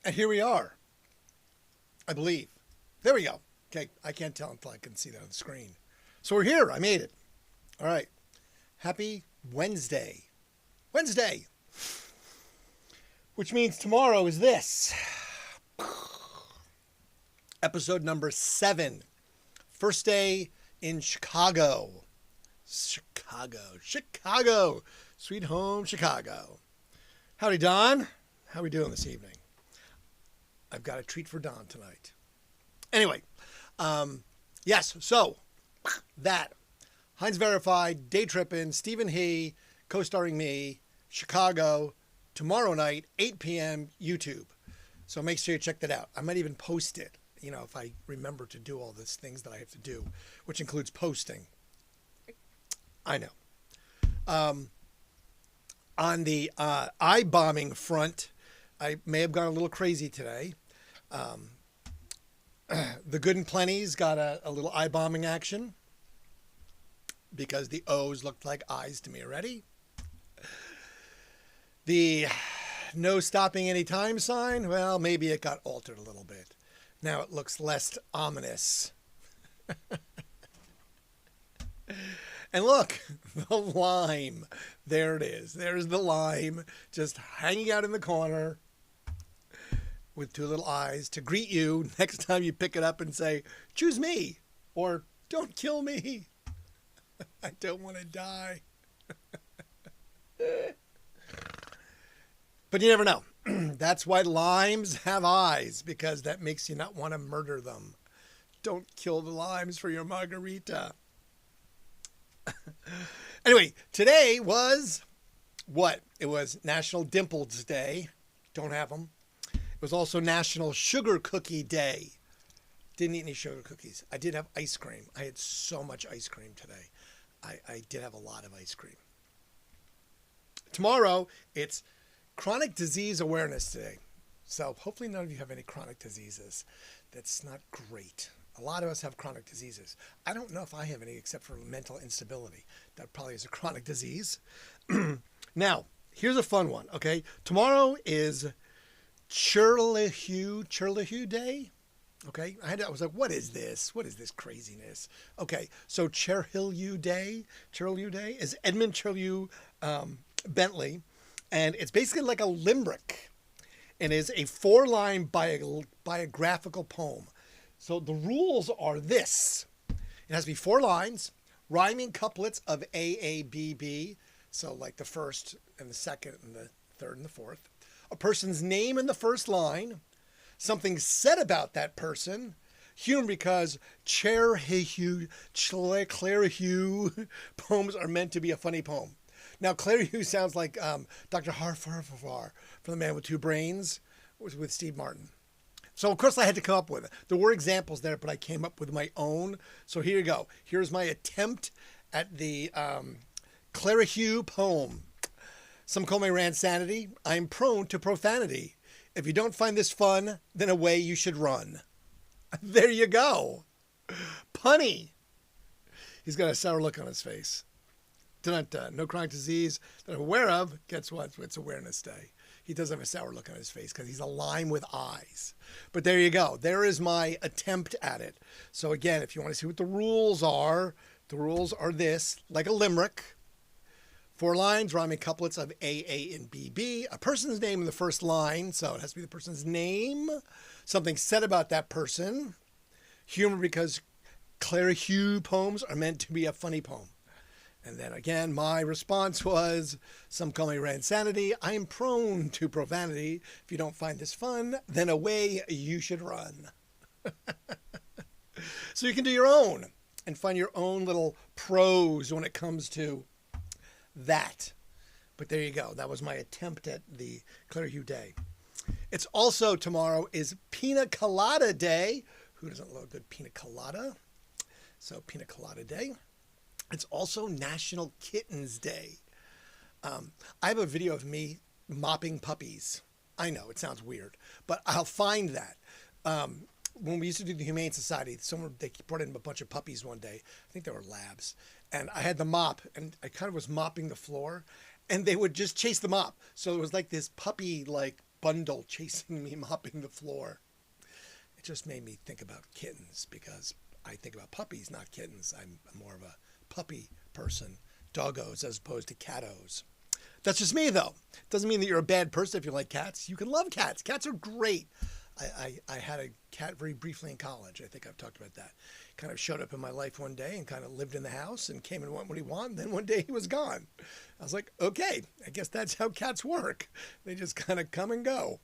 And here we are, I believe. There we go. Okay, I can't tell until I can see that on the screen. So we're here. I made it. All right. Happy Wednesday. Wednesday. Which means tomorrow is this. Episode number 7. First day in Chicago. Chicago. Sweet home Chicago. Howdy, Don. How are we doing this evening? I've got a treat for Don tonight. Anyway, yes, so that. Heinz Verified, Day Trippin', Stephen He, co-starring me, Chicago, tomorrow night, 8 p.m., YouTube. So make sure you check that out. I might even post it, if I remember to do all these things that I have to do, which includes posting. I know. On the eye-bombing front, I may have gone a little crazy today. The Good and Plenty's got a little eye-bombing action because the O's looked like eyes to me already. The no stopping any time sign, well, maybe it got altered a little bit. Now it looks less ominous. And look, the lime. There it is. There's the lime just hanging out in the corner with two little eyes to greet you next time you pick it up and say, choose me, or don't kill me. I don't want to die. But you never know. That's why limes have eyes, because that makes you not want to murder them. Don't kill the limes for your margarita. Anyway, today was what? It was National Dimples Day. Don't have them. It was also National Sugar Cookie Day. Didn't eat any sugar cookies. I did have ice cream. I had so much ice cream today. I did have a lot of ice cream. Tomorrow, it's Chronic Disease Awareness Day. So hopefully none of you have any chronic diseases. That's not great. A lot of us have chronic diseases. I don't know if I have any except for mental instability. That probably is a chronic disease. Now, here's a fun one, okay? Tomorrow is Churlihu Day. Okay, I was like, what is this? What is this craziness? Okay, so Churlihu Day is Edmund Churlihu Bentley, and it's basically like a limerick, and is a 4-line biographical poem. So the rules are this: it has to be 4 lines, rhyming couplets of A, A, B, B. So like the first and the second and the third and the fourth. A person's name in the first line. Something said about that person. Humor, because Churlihu poems are meant to be a funny poem. Now, Churlihu sounds like Dr. Harfar from The Man with Two Brains with Steve Martin. So, of course, I had to come up with it. There were examples there, but I came up with my own. So here you go. Here's my attempt at the Churlihu poem. Some call me Randsanity. I'm prone to profanity. If you don't find this fun, then away you should run. There you go. Punny. He's got a sour look on his face. No chronic disease that I'm aware of. Guess what? It's Awareness Day. He does have a sour look on his face because he's a lime with eyes. But there you go. There is my attempt at it. So again, if you want to see what the rules are this, like a limerick. 4 lines, rhyming couplets of A, A, and B, B. A person's name in the first line, so it has to be the person's name. Something said about that person. Humor, because Churlihu poems are meant to be a funny poem. And then again, my response was, some call me Randsanity. I am prone to profanity. If you don't find this fun, then away you should run. So you can do your own and find your own little prose when it comes to that. But there you go. That was my attempt at the Churlihu Day. It's also tomorrow is Pina Colada Day. Who doesn't love a good pina colada? So Pina Colada Day. It's also National Kittens Day. I have a video of me mopping puppies. I know it sounds weird, but I'll find that. When we used to do the Humane Society, they brought in a bunch of puppies one day. I think they were labs. And I had the mop, and I kind of was mopping the floor, and they would just chase the mop. So it was like this puppy, like bundle chasing me, mopping the floor. It just made me think about kittens because I think about puppies, not kittens. I'm more of a puppy person, doggos as opposed to cattos. That's just me, though. Doesn't mean that you're a bad person if you like cats. You can love cats. Cats are great. I had a cat very briefly in college. I think I've talked about that. Kind of showed up in my life one day and kind of lived in the house and came and went when he wanted. And then one day he was gone. I was like, okay, I guess that's how cats work. They just kind of come and go.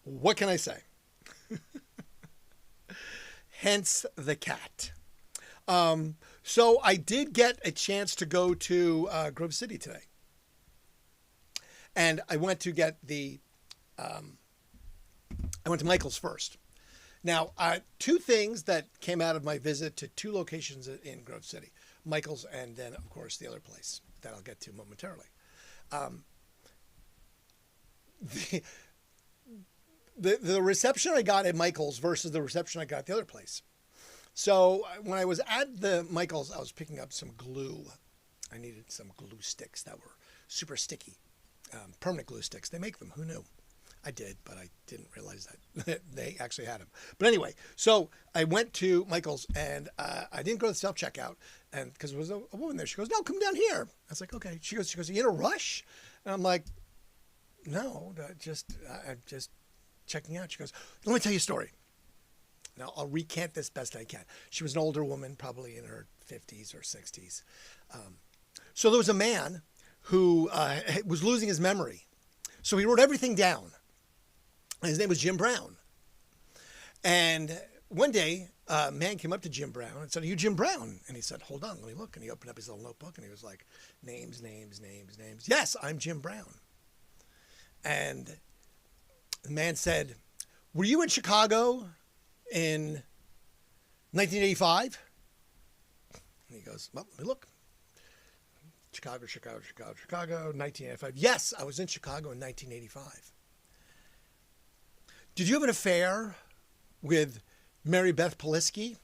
What can I say? Hence the cat. So I did get a chance to go to Grove City today. And I went to get I went to Michael's first. Now, two things that came out of my visit to two locations in Grove City. Michael's and then, of course, the other place that I'll get to momentarily. The reception I got at Michael's versus the reception I got at the other place. So when I was at the Michael's, I was picking up some glue. I needed some glue sticks that were super sticky. Permanent glue sticks. They make them. Who knew? I did, but I didn't realize that they actually had them. But anyway, so I went to Michael's and I didn't go to the self-checkout and because there was a woman there. She goes, no, come down here. I was like, okay. She goes, are you in a rush? And I'm like, no, I'm just checking out. She goes, let me tell you a story. Now, I'll recant this best I can. She was an older woman, probably in her 50s or 60s. So there was a man who was losing his memory. So he wrote everything down. His name was Jim Brown. And one day, a man came up to Jim Brown and said, are you Jim Brown? And he said, hold on, let me look. And he opened up his little notebook and he was like, names. Yes, I'm Jim Brown. And the man said, were you in Chicago in 1985? And he goes, well, let me look. Chicago, 1985. Yes, I was in Chicago in 1985. Did you have an affair with Mary Beth Polisky?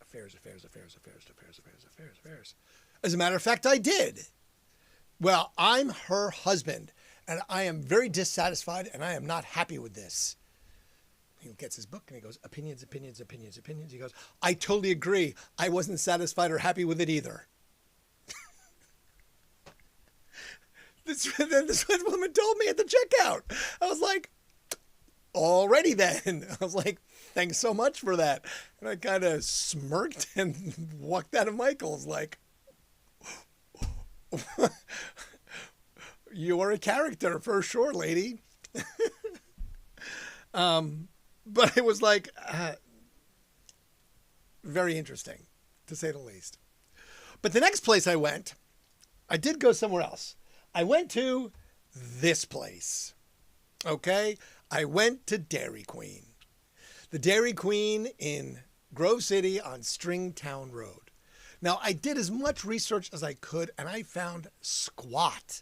Affairs. As a matter of fact, I did. Well, I'm her husband, and I am very dissatisfied, and I am not happy with this. He gets his book, and he goes, opinions. He goes, I totally agree. I wasn't satisfied or happy with it either. This woman told me at the checkout. I was like, alrighty then. I was like, thanks so much for that. And I kind of smirked and walked out of Michael's like, you are a character for sure, lady. But it was like very interesting, to say the least. But the next place I went, I did go somewhere else. I went to this place, okay? I went to Dairy Queen. The Dairy Queen in Grove City on Stringtown Road. Now, I did as much research as I could, and I found squat,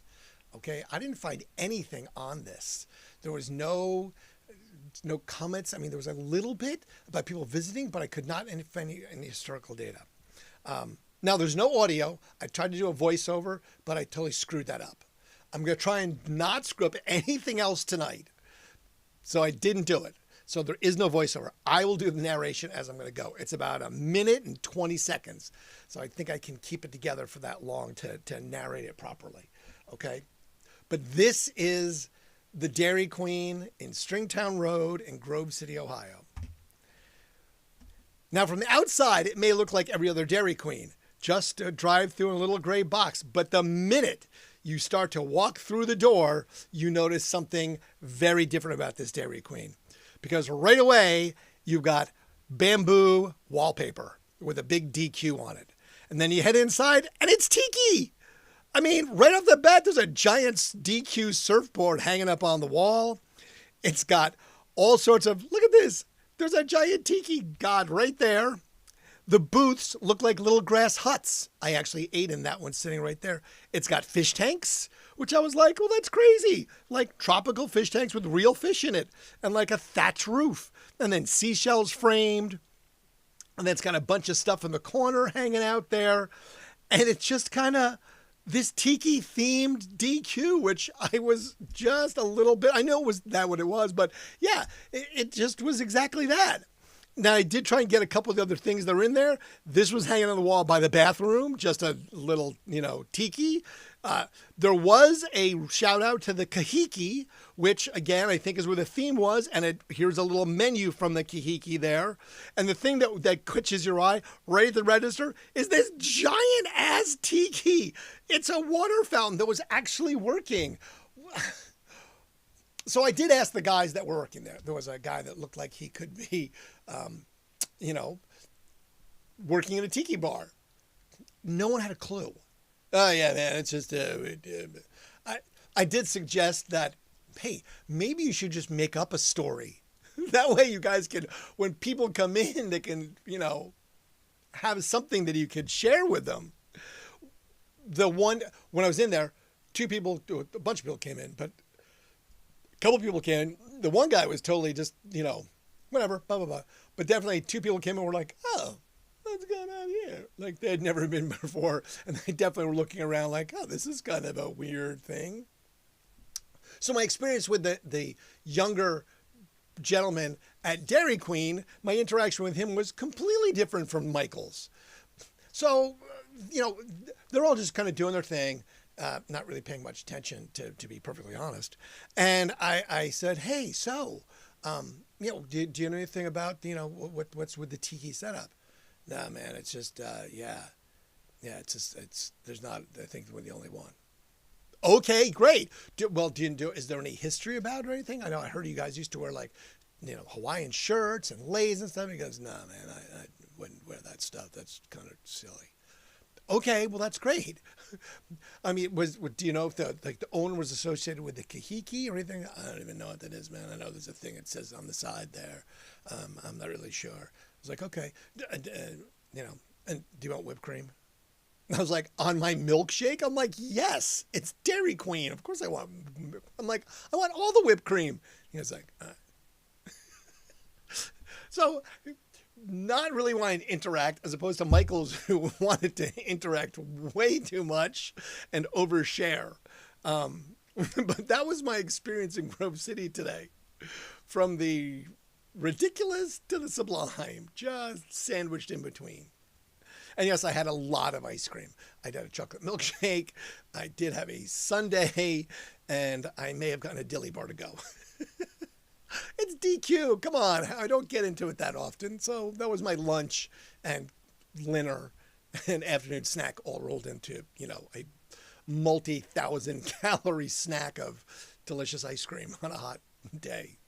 okay? I didn't find anything on this. There was no comments. I mean, there was a little bit about people visiting, but I could not find any historical data. Now, there's no audio. I tried to do a voiceover, but I totally screwed that up. I'm going to try and not screw up anything else tonight. So I didn't do it. So there is no voiceover. I will do the narration as I'm going to go. It's about 1 minute and 20 seconds. So I think I can keep it together for that long to narrate it properly. Okay? But this is the Dairy Queen in Stringtown Road in Grove City, Ohio. Now, from the outside, it may look like every other Dairy Queen. Just a drive-through in a little gray box. But the minute you start to walk through the door, you notice something very different about this Dairy Queen. Because right away, you've got bamboo wallpaper with a big DQ on it. And then you head inside, and it's tiki. I mean, right off the bat, there's a giant DQ surfboard hanging up on the wall. It's got all sorts of, look at this. There's a giant tiki god right there. The booths look like little grass huts. I actually ate in that one sitting right there. It's got fish tanks, which I was like, well, that's crazy. Like tropical fish tanks with real fish in it and like a thatch roof and then seashells framed. And then it's got a bunch of stuff in the corner hanging out there. And it's just kind of this tiki themed DQ, which I was just a little bit, I know it was that what it was, but yeah, it just was exactly that. Now, I did try and get a couple of the other things that are in there. This was hanging on the wall by the bathroom, just a little, tiki. There was a shout out to the kahiki, which again, I think is where the theme was. And here's a little menu from the kahiki there. And the thing that catches your eye right at the register is this giant ass tiki. It's a water fountain that was actually working. So I did ask the guys that were working there. There was a guy that looked like he could be, working in a tiki bar. No one had a clue. Oh yeah, man, it's just. I did suggest that, hey, maybe you should just make up a story. That way, you guys can, when people come in, they can, have something that you could share with them. When I was in there, a bunch of people came in, but a couple of people came in. The one guy was totally just, whatever, blah, blah, blah. But definitely two people came in and were like, oh, what's going on here? Like they had never been before. And they definitely were looking around like, oh, this is kind of a weird thing. So my experience with the younger gentleman at Dairy Queen, my interaction with him was completely different from Michael's. So, they're all just kind of doing their thing. Not really paying much attention, to be perfectly honest. And I said, hey, so, do you know anything about, what's with the tiki setup? Nah, man, it's just, yeah, there's not, I think we're the only one. Okay, great. Is there any history about it or anything? I know I heard you guys used to wear like, Hawaiian shirts and leis and stuff. He goes, nah, man, I wouldn't wear that stuff. That's kind of silly. Okay, well, that's great. I mean, do you know if the owner was associated with the kahiki or anything? I don't even know what that is, man. I know there's a thing that says on the side there. I'm not really sure. I was like, okay, and do you want whipped cream? I was like, on my milkshake? I'm like, yes, it's Dairy Queen. Of course I want. I'm like, I want all the whipped cream. He was like, So, not really wanting to interact, as opposed to Michael's, who wanted to interact way too much and overshare. But that was my experience in Grove City today. From the ridiculous to the sublime, just sandwiched in between. And yes, I had a lot of ice cream. I had a chocolate milkshake. I did have a sundae, and I may have gotten a dilly bar to go. It's DQ. Come on. I don't get into it that often. So that was my lunch and dinner and afternoon snack all rolled into, a multi-thousand calorie snack of delicious ice cream on a hot day.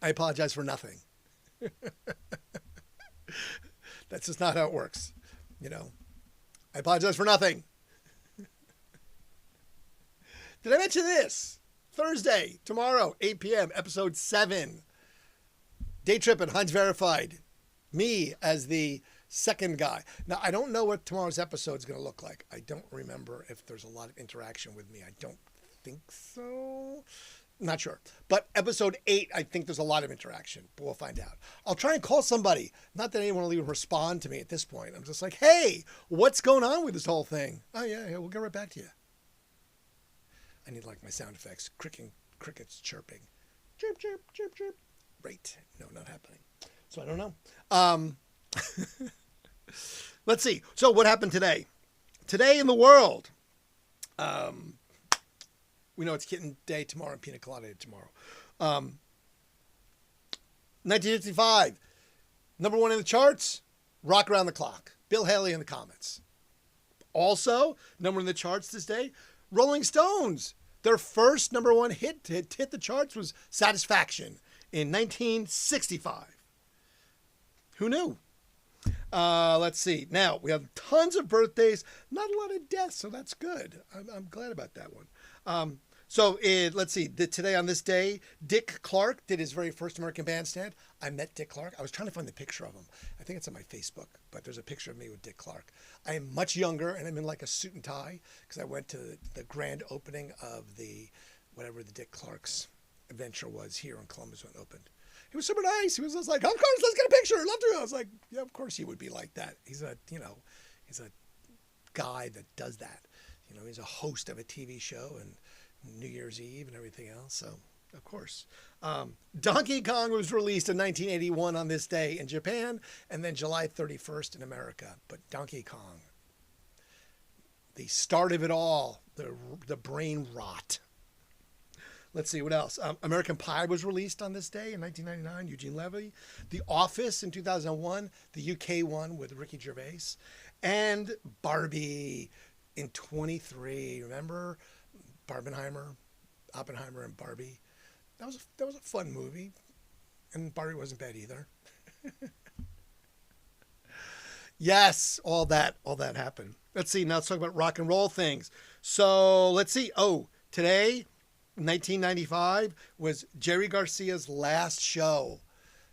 I apologize for nothing. That's just not how it works. I apologize for nothing. Did I mention this? Thursday, tomorrow, 8 p.m., episode 7. Day Trip at Heinz Verified. Me as the second guy. Now, I don't know what tomorrow's episode is going to look like. I don't remember if there's a lot of interaction with me. I don't think so. Not sure. But episode 8, I think there's a lot of interaction. But we'll find out. I'll try and call somebody. Not that anyone will even respond to me at this point. I'm just like, hey, what's going on with this whole thing? Oh, yeah, we'll get right back to you. I need like my sound effects. Crickets chirping. Chirp, chirp, chirp, chirp. Right. No, not happening. So I don't know. Let's see. So what happened today? Today in the world. We know it's Kitten Day tomorrow and Pina Colada Day tomorrow. 1955. Number 1 in the charts. Rock Around the Clock. Bill Haley and the Comets. Also, number 1 in the charts this day. Rolling Stones, their first number 1 hit to hit the charts was Satisfaction in 1965. Who knew? Let's see. Now, we have tons of birthdays, not a lot of deaths, so that's good. I'm glad about that one. Let's see. Today on this day, Dick Clark did his very first American Bandstand. I met Dick Clark. I was trying to find the picture of him. I think it's on my Facebook, but there's a picture of me with Dick Clark. I am much younger, and I'm in like a suit and tie because I went to the grand opening of whatever the Dick Clark's adventure was here in Columbus when it opened. He was super nice. He was just like, of course, let's get a picture. I'd love to. I was like, yeah, of course he would be like that. He's a guy that does that. You know, he's a host of a TV show and New Year's Eve and everything else. So, of course. Donkey Kong was released in 1981 on this day in Japan, and then July 31st in America. But Donkey Kong, the start of it all, the brain rot. Let's see what else. American Pie was released on this day in 1999. Eugene Levy. The Office in 2001. The UK one with Ricky Gervais, and Barbie in 23. Remember Oppenheimer, and Barbie. That was a fun movie, and Barbie wasn't bad either. Yes, all that happened. Let's see. Now let's talk about rock and roll things. So let's see. Oh, today, 1995 was Jerry Garcia's last show.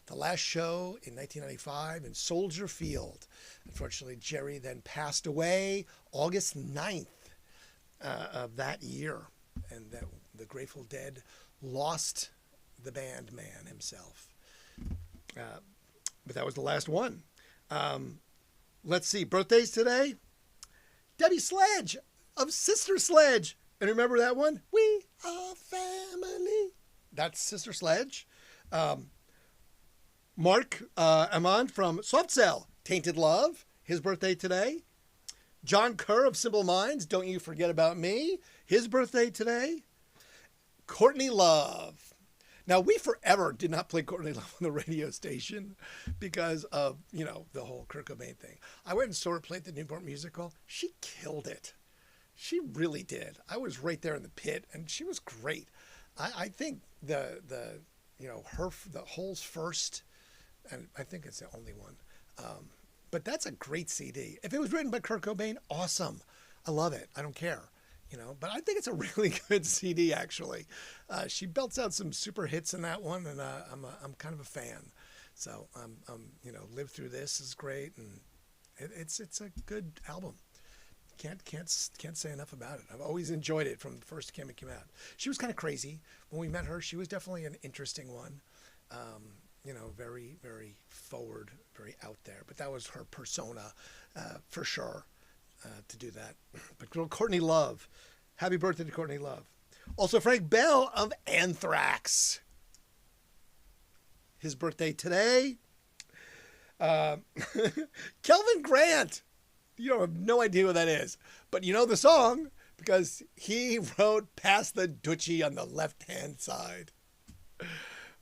The last show in 1995 in Soldier Field. Unfortunately, Jerry then passed away August 9th of that year. And that the Grateful Dead lost the band man himself. But that was the last one. Let's see. Birthdays today. Debbie Sledge of Sister Sledge. And remember that one? We are family. That's Sister Sledge. Mark Amon from Soft Cell, Tainted Love, his birthday today. John Kerr of Simple Minds, Don't You Forget About Me, his birthday today. Courtney Love. Now, we forever did not play Courtney Love on the radio station because of, the whole Kurt Cobain thing. I went and saw her play at the Newport Musical. She killed it. She really did. I was right there in the pit, and she was great. I think the Hole's first, and I think it's the only one. But that's a great CD. If it was written by Kurt Cobain, awesome. I love it. I don't care. But I think it's a really good CD, actually. She belts out some super hits in that one, and I'm kind of a fan. So, Live Through This is great, and it's a good album. Can't say enough about it. I've always enjoyed it from the first time it came out. She was kind of crazy when we met her. She was definitely an interesting one. Very, very forward, very out there. But that was her persona, for sure, to do that. But Courtney Love, happy birthday to Courtney Love. Also, Frank Bell of Anthrax, his birthday today. Kelvin Grant. You have no idea what that is, but you know the song because he wrote Pass the Dutchie on the left-hand side,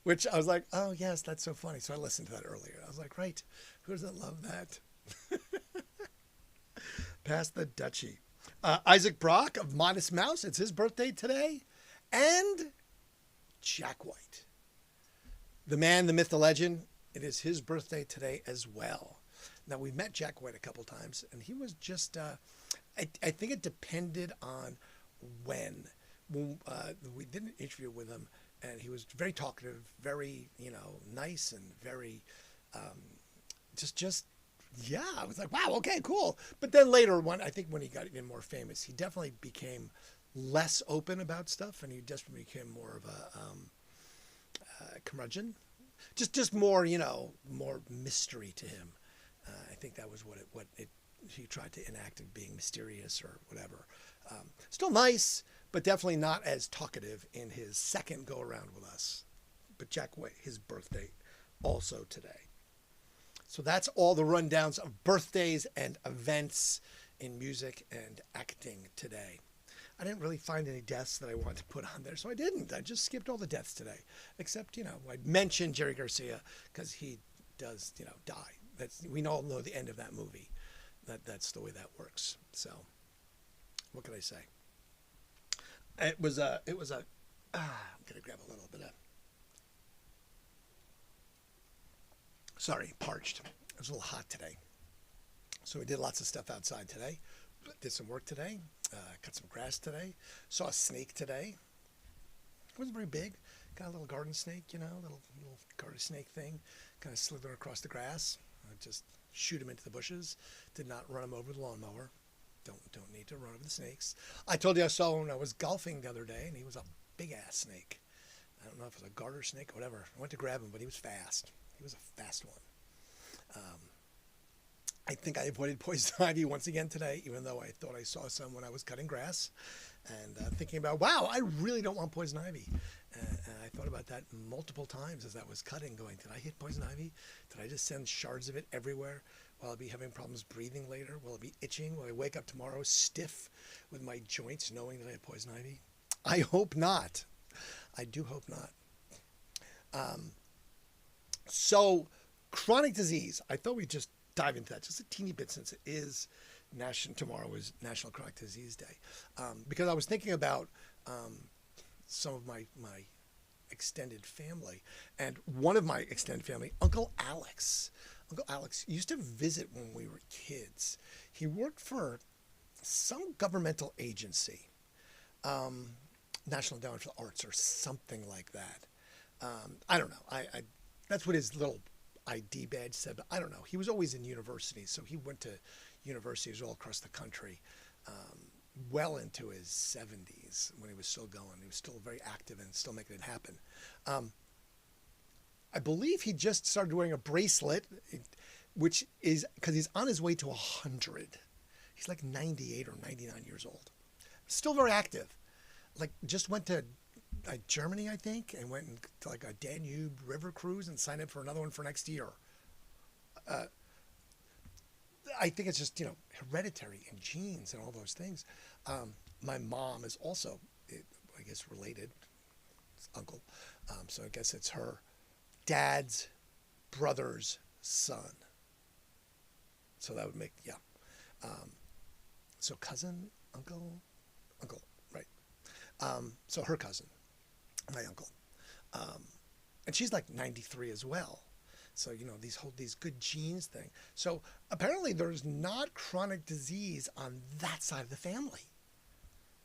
which I was like, oh, yes, that's so funny. So I listened to that earlier. I was like, right, who doesn't love that? Pass the Dutchie. Isaac Brock of Modest Mouse, it's his birthday today. And Jack White, the man, the myth, the legend, it is his birthday today as well. Now, we met Jack White a couple times, and he was just, I think it depended on when we did an interview with him, and he was very talkative, very, nice, and very, yeah, I was like, wow, okay, cool. But then later, I think when he got even more famous, he definitely became less open about stuff, and he just became more of a curmudgeon. Just more, more mystery to him. I think that was what he tried to enact of being mysterious or whatever. Still nice, but definitely not as talkative in his second go around with us. But Jack White, his birthday also today. So that's all the rundowns of birthdays and events in music and acting today. I didn't really find any deaths that I wanted to put on there, so I didn't. I just skipped all the deaths today, except, I mentioned Jerry Garcia because he does, die. We all know the end of that movie. That's the way that works. So, what can I say? I'm gonna grab a little bit of. Sorry, parched. It was a little hot today, so we did lots of stuff outside today. Did some work today. Cut some grass today. Saw a snake today. It wasn't very big. Got a little garden snake, little garden snake thing. Kind of slither across the grass. Just shoot him into the bushes. Did not run him over with a lawnmower. Don't need to run over the snakes. I told you I saw one when I was golfing the other day, and he was a big-ass snake. I don't know if it was a garter snake or whatever. I went to grab him, but he was fast. He was a fast one. I think I avoided poison ivy once again today, even though I thought I saw some when I was cutting grass. And thinking about, wow, I really don't want poison ivy. And I thought about that multiple times as I was cutting, going, did I hit poison ivy? Did I just send shards of it everywhere? Will I be having problems breathing later? Will I be itching? Will I wake up tomorrow stiff with my joints knowing that I had poison ivy? I hope not. I do hope not. So, chronic disease. I thought we'd just dive into that just a teeny bit since it is tomorrow is National Chronic Disease Day. Because I was thinking about some of my extended family, and one of my extended family, Uncle Alex. Uncle Alex used to visit when we were kids. He worked for some governmental agency, National Endowment for the Arts or something like that. I don't know. I that's what his little ID badge said, but I don't know. He was always in universities, so he went to universities all across the country, well into his 70s when he was still going. He was still very active and still making it happen. I believe he just started wearing a bracelet, which is because he's on his way to 100. He's like 98 or 99 years old. Still very active. Like just went to Germany, I think, and went to like a Danube River cruise and signed up for another one for next year. I think it's just, hereditary and genes and all those things. My mom is also, I guess, related, uncle. So I guess it's her dad's brother's son. So that would make, yeah. So cousin, uncle, right. So her cousin, my uncle. And she's like 93 as well. So, these good genes thing. So apparently there's not chronic disease on that side of the family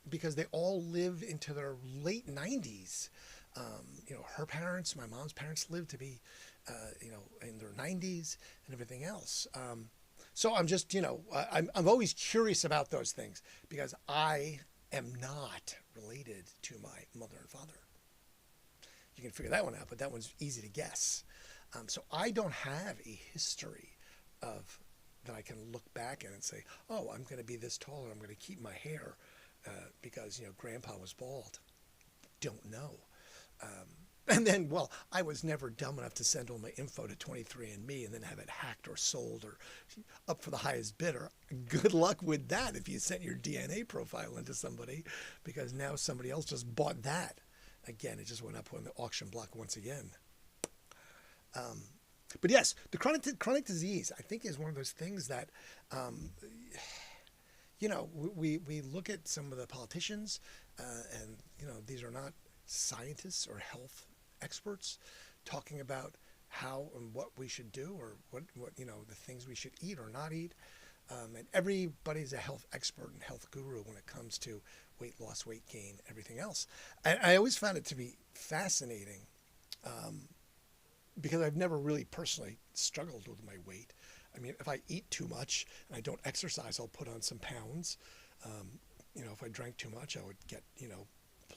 because they all live into their late 90s. Her parents, my mom's parents lived to be, in their 90s and everything else. So I'm just, I'm always curious about those things because I am not related to my mother and father. You can figure that one out, but that one's easy to guess. So I don't have a history of that I can look back at and say, oh, I'm going to be this tall and I'm going to keep my hair because, grandpa was bald. Don't know. And then, well, I was never dumb enough to send all my info to 23andMe and then have it hacked or sold or up for the highest bidder. Good luck with that if you sent your DNA profile into somebody because now somebody else just bought that. Again, it just went up on the auction block once again. But yes, the chronic disease, I think, is one of those things that, we look at some of the politicians, and these are not scientists or health experts talking about how and what we should do or what the things we should eat or not eat. And everybody's a health expert and health guru when it comes to weight loss, weight gain, everything else. And I always found it to be fascinating. Because I've never really personally struggled with my weight. I mean, if I eat too much and I don't exercise, I'll put on some pounds. If I drank too much, I would get,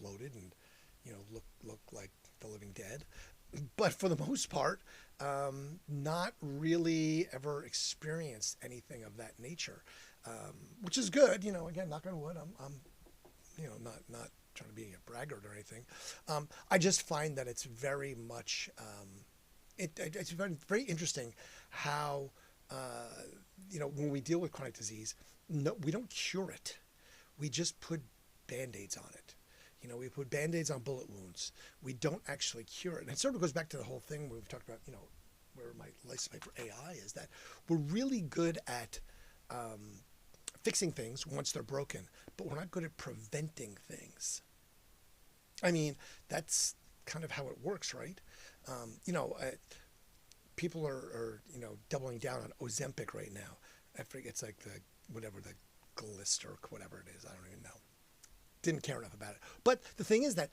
bloated and, look like the living dead. But for the most part, not really ever experienced anything of that nature, which is good. Again, knock on wood, I'm not trying to be a braggart or anything. I just find that it's very much... It's very, very interesting how, when we deal with chronic disease, no, we don't cure it. We just put Band-Aids on it. We put Band-Aids on bullet wounds. We don't actually cure it. And it sort of goes back to the whole thing we've talked about, where my license for AI is that we're really good at fixing things once they're broken, but we're not good at preventing things. I mean, that's kind of how it works, right? People are doubling down on Ozempic right now. I forget, it's like the Glister, whatever it is. I don't even know. Didn't care enough about it. But the thing is that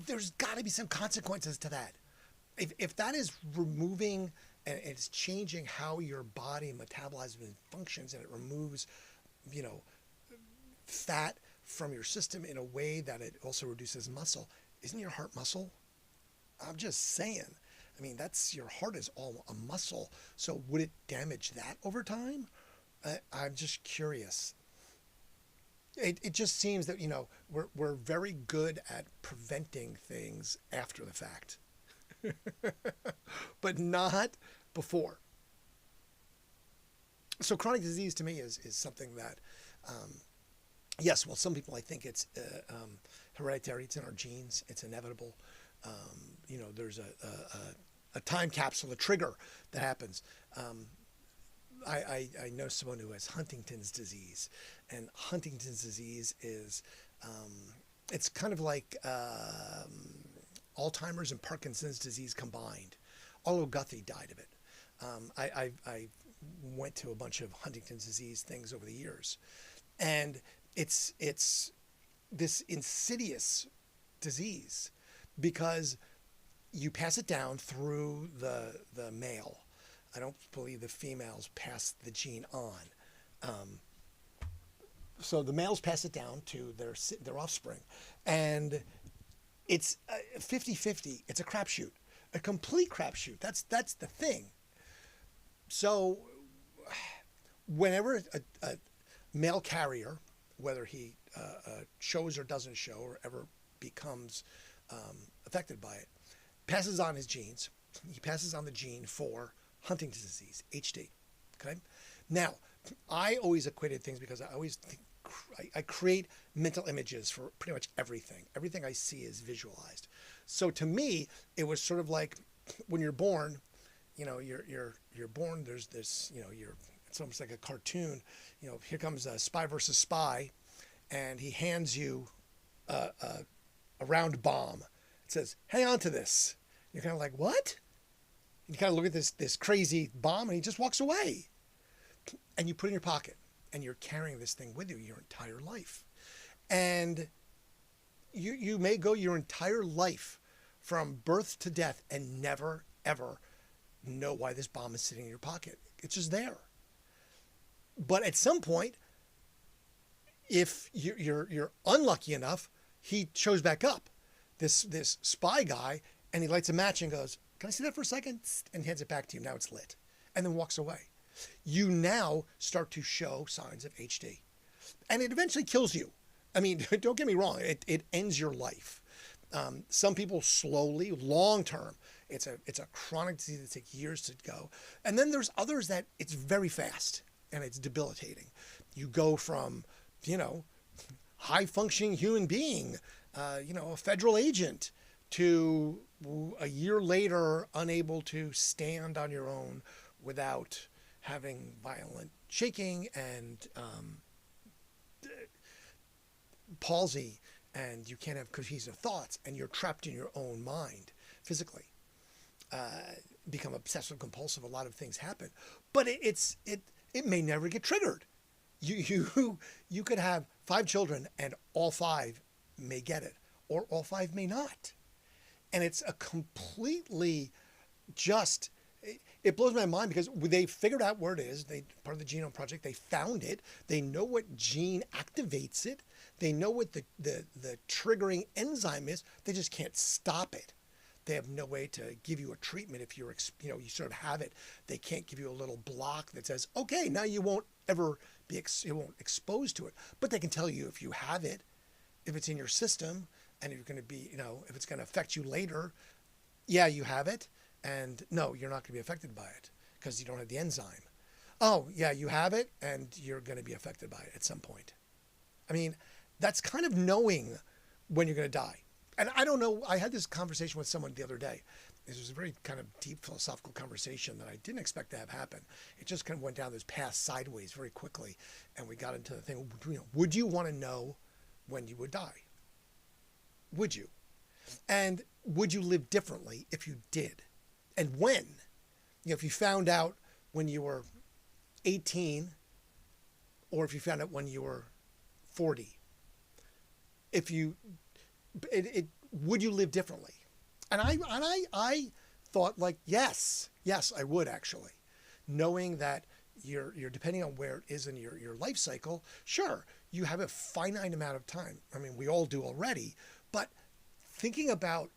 there's got to be some consequences to that. If that is removing and it's changing how your body metabolizes and functions, and it removes, fat from your system in a way that it also reduces muscle, isn't your heart muscle? I'm just saying. I mean, your heart is all a muscle. So would it damage that over time? I'm just curious. It just seems that, we're very good at preventing things after the fact, but not before. So chronic disease to me is something that, yes, well, some people, I think it's hereditary. It's in our genes. It's inevitable. There's a time capsule, a trigger that happens. I know someone who has Huntington's disease, and Huntington's disease is, it's kind of like Alzheimer's and Parkinson's disease combined. Although Guthrie died of it. I went to a bunch of Huntington's disease things over the years, and it's this insidious disease because you pass it down through the male. I don't believe the females pass the gene on. So the males pass it down to their offspring, and it's 50-50. It's a crapshoot, a complete crapshoot. That's the thing. So whenever a male carrier, whether he shows or doesn't show or ever becomes affected by it, passes on his genes. He passes on the gene for Huntington's disease, HD. Okay. Now, I always equated things because I always think I create mental images for pretty much everything. Everything I see is visualized. So to me, it was sort of like when you're born. You're born. There's this. It's almost like a cartoon. Here comes a spy versus spy, and he hands you a round bomb. It says, "Hang on to this." You're kind of like, "What?" You kind of look at this crazy bomb, and he just walks away. And you put it in your pocket, and you're carrying this thing with you your entire life. And you may go your entire life from birth to death and never, ever know why this bomb is sitting in your pocket. It's just there. But at some point, if you're unlucky enough, he shows back up, this spy guy, and he lights a match and goes, "Can I see that for a second?" And hands it back to you. Now it's lit. And then walks away. You now start to show signs of HD. And it eventually kills you. I mean, don't get me wrong. It ends your life. Some people slowly, long term. It's a chronic disease that takes years to go. And then there's others that it's very fast and it's debilitating. You go from, high functioning human being, a federal agent, to a year later unable to stand on your own without having violent shaking and palsy, and you can't have cohesive thoughts, and you're trapped in your own mind physically. Become obsessive compulsive. A lot of things happen, but it may never get triggered. You could have 5 children and all 5 may get it, or all 5 may not. And it's a completely just, it blows my mind because they figured out where it is. Part of the Genome Project, they found it. They know what gene activates it. They know what the triggering enzyme is. They just can't stop it. They have no way to give you a treatment if you sort of have it. They can't give you a little block that says, okay, now you won't ever be exposed to it. But they can tell you if you have it, if it's in your system, and if you're going to be, if it's going to affect you later, yeah, you have it. And no, you're not going to be affected by it because you don't have the enzyme. Oh, yeah, you have it, and you're going to be affected by it at some point. I mean, that's kind of knowing when you're going to die. And I don't know, I had this conversation with someone the other day. This was a very kind of deep philosophical conversation that I didn't expect to have happen. It just kind of went down this path sideways very quickly. And we got into the thing, would you want to know when you would die? Would you? And would you live differently if you did? And when? If you found out when you were 18, or if you found out when you were 40, would you live differently? And I thought like, yes, I would actually, knowing that you're depending on where it is in your life cycle. Sure, you have a finite amount of time. I mean, we all do already, but thinking about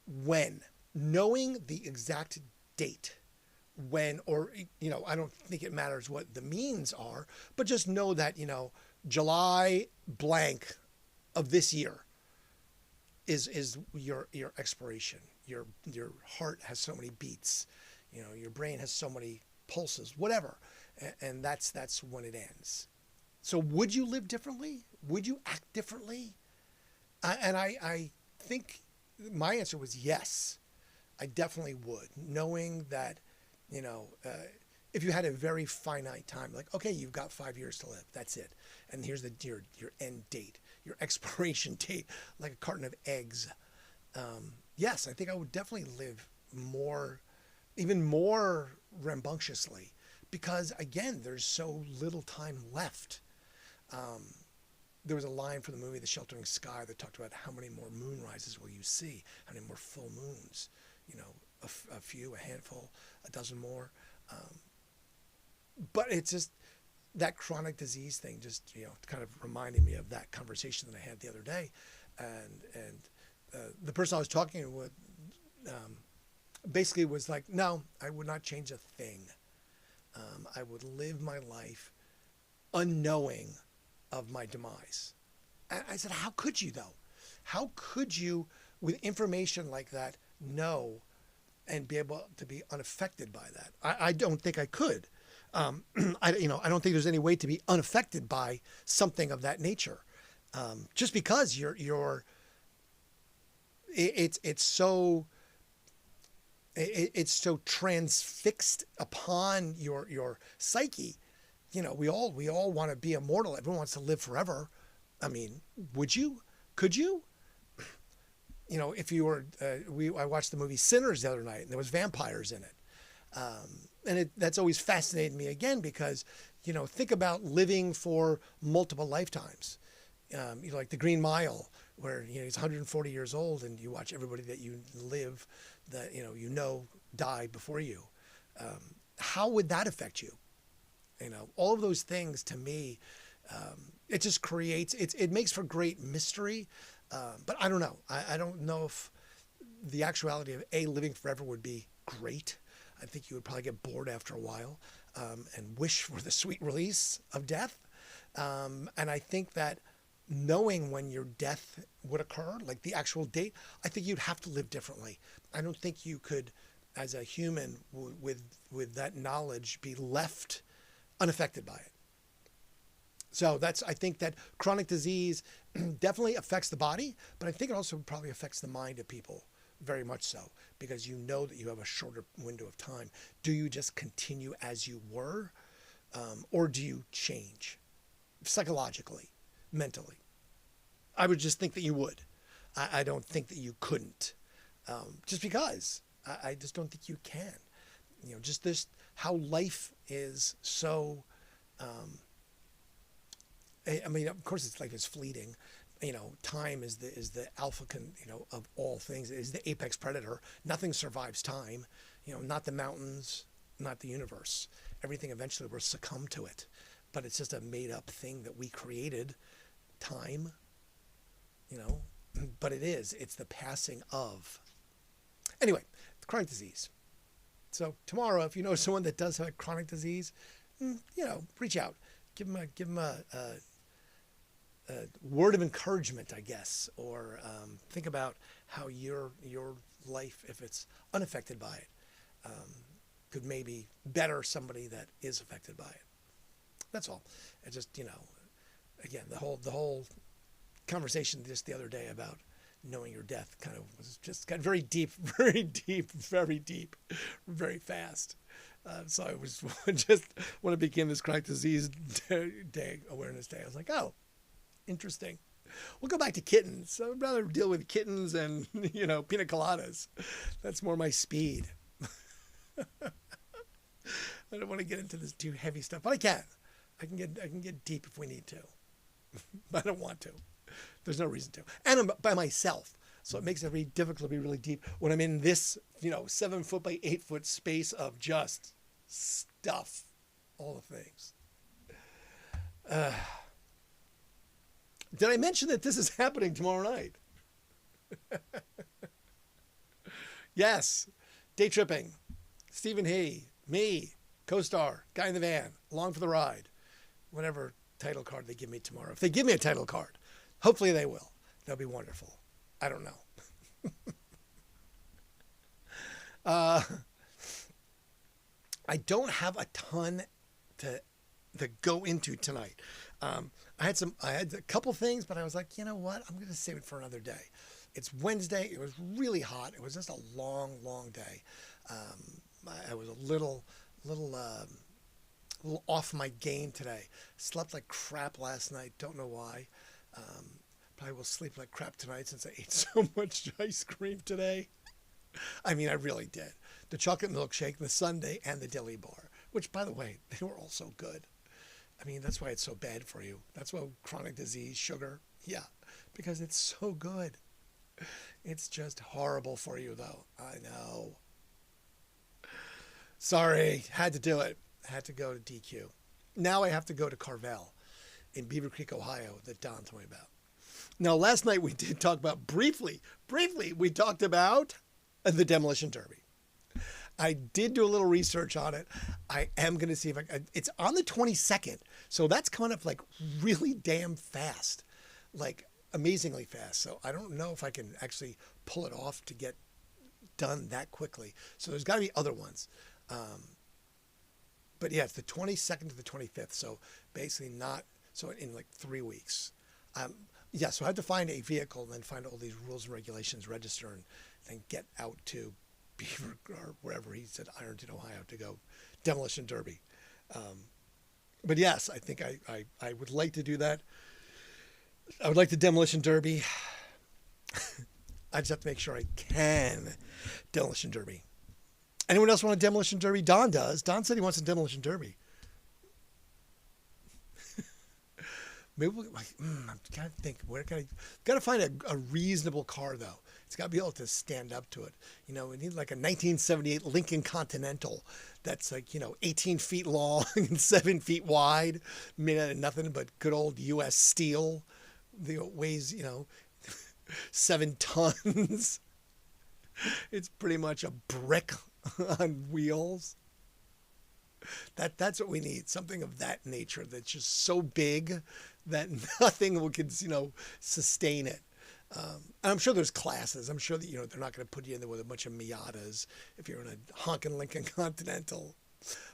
when, knowing the exact date when, or, I don't think it matters what the means are, but just know that, July blank of this year is your expiration. Your heart has so many beats, your brain has so many pulses, whatever, and that's when it ends. So would you live differently? Would you act differently? I think my answer was yes. I definitely would, knowing that, you know, uh, if you had a very finite time, like, okay, you've got 5 years to live, that's it, and here's your end date, your expiration date, like a carton of eggs. Yes, I think I would definitely live more, even more rambunctiously, because again, there's so little time left. Um, there was a line from the movie The Sheltering Sky that talked about how many more moonrises will you see, how many more full moons, you know, a few, a handful, a dozen more. Um, but it's just that chronic disease thing just, kind of reminded me of that conversation that I had the other day. And the person I was talking with basically was like, no, I would not change a thing. I would live my life unknowing of my demise. And I said, how could you though? How could you, with information like that, know and be able to be unaffected by that? I don't think I could. I don't think there's any way to be unaffected by something of that nature. Just because it's so transfixed upon your psyche. We all want to be immortal. Everyone wants to live forever. I mean, would you? Could you? If you were, I watched the movie Sinners the other night, and there was vampires in it. And that's always fascinated me again because, think about living for multiple lifetimes. Like the Green Mile, where, he's 140 years old and you watch everybody that you live, that, die before you. How would that affect you? All of those things to me, it just creates, it makes for great mystery. But I don't know. I don't know if the actuality of living forever would be great. I think you would probably get bored after a while, and wish for the sweet release of death. And I think that knowing when your death would occur, like the actual date, I think you'd have to live differently. I don't think you could, as a human, with that knowledge, be left unaffected by it. So I think that chronic disease definitely affects the body, but I think it also probably affects the mind of people very much so, because you know that you have a shorter window of time. Do you just continue as you were, or do you change psychologically, mentally? I would just think that you would. I don't think that you couldn't, just because I just don't think you can. Just this, how life is so, I mean, of course, life is fleeting. Time is the alpha, of all things. It is the apex predator. Nothing survives time. Not the mountains, not the universe. Everything eventually will succumb to it. But it's just a made up thing that we created, time. But it's the passing of. Anyway, chronic disease. So tomorrow, if you know someone that does have a chronic disease, reach out, give them a word of encouragement, I guess, or think about how your life, if it's unaffected by it, could maybe better somebody that is affected by it. That's all. And just again, the whole conversation just the other day about knowing your death kind of got very deep, very deep, very deep, very fast. So I was just when it became this chronic disease day, awareness day, I was like, oh, interesting. We'll go back to kittens. I'd rather deal with kittens and pina coladas. That's more my speed. I don't want to get into this too heavy stuff, but I can. I can get deep if we need to. But I don't want to. There's no reason to. And I'm by myself. So it makes it very difficult to be really deep when I'm in this, 7 foot by 8 foot space of just stuff. All the things. Did I mention that this is happening tomorrow night? Yes. Day tripping. Stephen Hay. Me, co-star, guy in the van, along for the ride. Whatever title card they give me tomorrow. If they give me a title card, hopefully they will. That'll be wonderful. I don't know. I don't have a ton to go into tonight. I had a couple things, but I was like, you know what? I'm going to save it for another day. It's Wednesday. It was really hot. It was just a long, long day. I was a little off my game today. Slept like crap last night. Don't know why. Probably will sleep like crap tonight since I ate so much ice cream today. I mean, I really did. The chocolate milkshake, the sundae, and the deli bar, which, by the way, they were all so good. I mean, that's why it's so bad for you. That's why chronic disease, sugar. Yeah, because it's so good. It's just horrible for you, though. I know. Sorry, had to do it. Had to go to DQ. Now I have to go to Carvel in Beaver Creek, Ohio, that Don told me about. Now, last night we did talk about briefly, we talked about the Demolition Derby. I did do a little research on it. I am going to see if it's on the 22nd. So that's coming up like really damn fast, like amazingly fast. So I don't know if I can actually pull it off to get done that quickly. So there's got to be other ones. But yeah, it's the 22nd to the 25th. So basically so in like 3 weeks. Yeah, so I had to find a vehicle and then find all these rules and regulations, register, and then get out to Beaver or wherever he said, Ironton, Ohio, to go Demolition Derby. But yes, I think I would like to do that. I would like the Demolition Derby. I just have to make sure I can Demolition Derby. Anyone else want a Demolition Derby? Don does. Don said he wants a Demolition Derby. Maybe I'm trying to think. Got to find a reasonable car though. It's got to be able to stand up to it. You know, we need like a 1978 Lincoln Continental that's like 18 feet long and 7 feet wide, made out of nothing but good old U.S. steel. It weighs 7 tons. It's pretty much a brick on wheels. That's what we need. Something of that nature that's just so big that nothing will sustain it. And I'm sure there's classes. I'm sure that they're not going to put you in there with a bunch of Miatas if you're in a honking Lincoln Continental.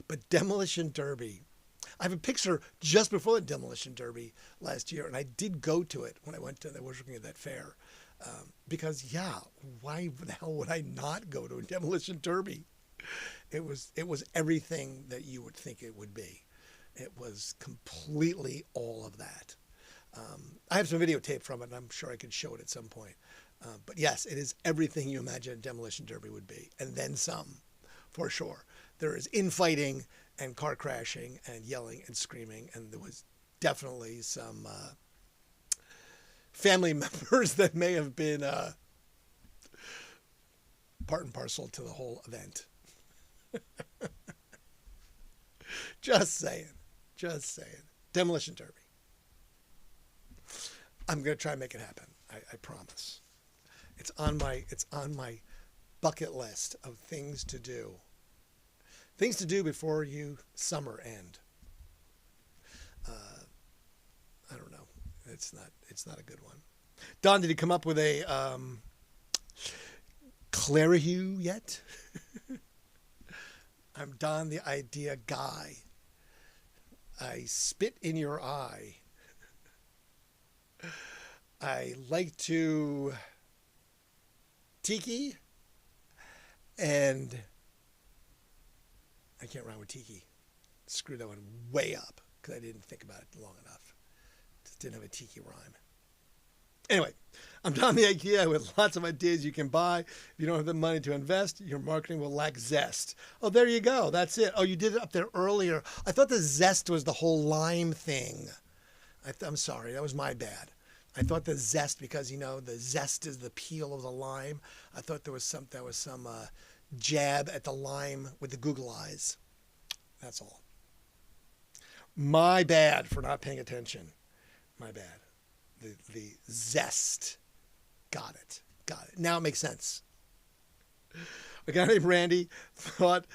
But Demolition Derby, I have a picture just before the Demolition Derby last year, and I did go to it when I was working at that fair. Because why the hell would I not go to a Demolition Derby? It was everything that you would think it would be. It was completely all of that. I have some videotape from it, and I'm sure I could show it at some point. But yes, it is everything you imagine a Demolition Derby would be, and then some, for sure. There is infighting and car crashing and yelling and screaming, and there was definitely some family members that may have been part and parcel to the whole event. Just saying. Demolition Derby. I'm going to try and make it happen. I promise. It's on my bucket list of things to do. Things to do before summer end. I don't know. It's not a good one. Don, did he come up with a Clarihu yet? I'm Don, the idea guy. I spit in your eye. I like to tiki, and I can't rhyme with tiki. Screwed that one way up because I didn't think about it long enough. Just didn't have a tiki rhyme. Anyway, I'm Don the IKEA with lots of ideas you can buy. If you don't have the money to invest, your marketing will lack zest. Oh, there you go. That's it. Oh, you did it up there earlier. I thought the zest was the whole lime thing. I'm sorry. That was my bad. I thought the zest, because, the zest is the peel of the lime. I thought there was some jab at the lime with the Google eyes. That's all. My bad for not paying attention. My bad. The zest. Got it. Now it makes sense. A guy named Randy thought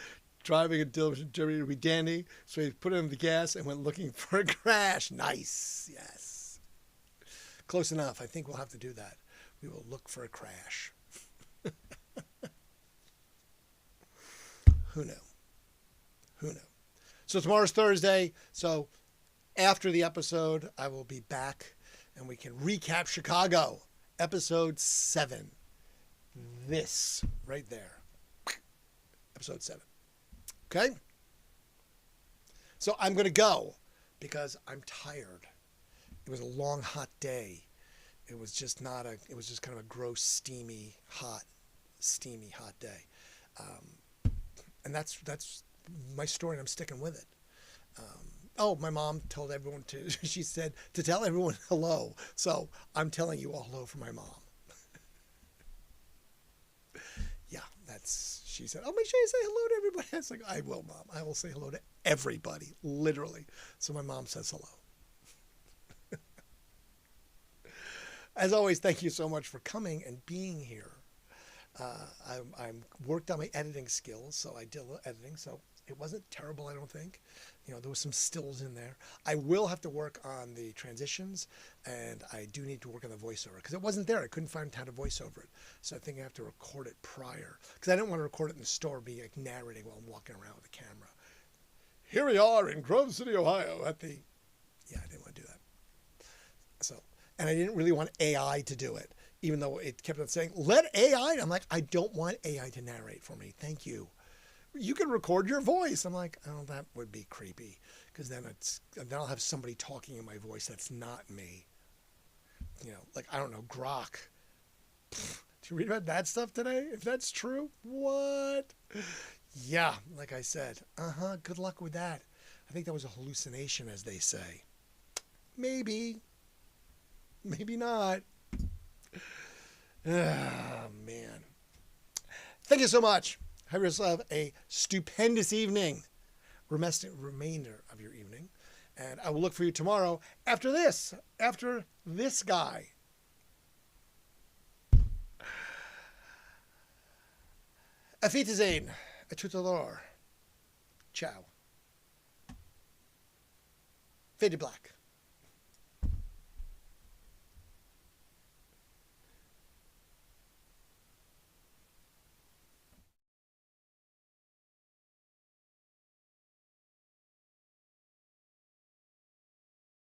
driving until Germany would be dandy. So he put in the gas and went looking for a crash. Nice. Yes. Close enough. I think we'll have to do that. We will look for a crash. Who knew? Who knew? So tomorrow's Thursday. So after the episode, I will be back and we can recap Chicago, episode 7. This right there. Episode 7. Okay? So I'm going to go because I'm tired. It was a long, hot day. It was just kind of a gross, steamy, hot day. And that's my story, and I'm sticking with it. My mom told everyone she said to tell everyone hello. So I'm telling you all hello from my mom. Yeah, she said, make sure you say hello to everybody. I was like, I will, Mom. I will say hello to everybody, literally. So my mom says hello. As always, thank you so much for coming and being here. I'm worked on my editing skills, so I did a little editing, so it wasn't terrible, I don't think. There was some stills in there. I will have to work on the transitions, and I do need to work on the voiceover, because it wasn't there. I couldn't find how to voice over it, so I think I have to record it prior, because I didn't want to record it in the store, be like narrating while I'm walking around with the camera. Here we are in Grove City, Ohio, I didn't want to do that. So, and I didn't really want AI to do it, even though it kept on saying, let AI. I'm like, I don't want AI to narrate for me. Thank you. You can record your voice. I'm like, oh, that would be creepy, because then I'll have somebody talking in my voice that's not me. Like, I don't know, Grok. Did you read about that stuff today? If that's true, what? Yeah, like I said, good luck with that. I think that was a hallucination, as they say. Maybe not. Oh, man. Thank you so much. Have yourself a stupendous evening. Remainder of your evening. And I will look for you tomorrow after this guy. Auf Wiedersehen. A tout à l'heure. Ciao. Fade to black.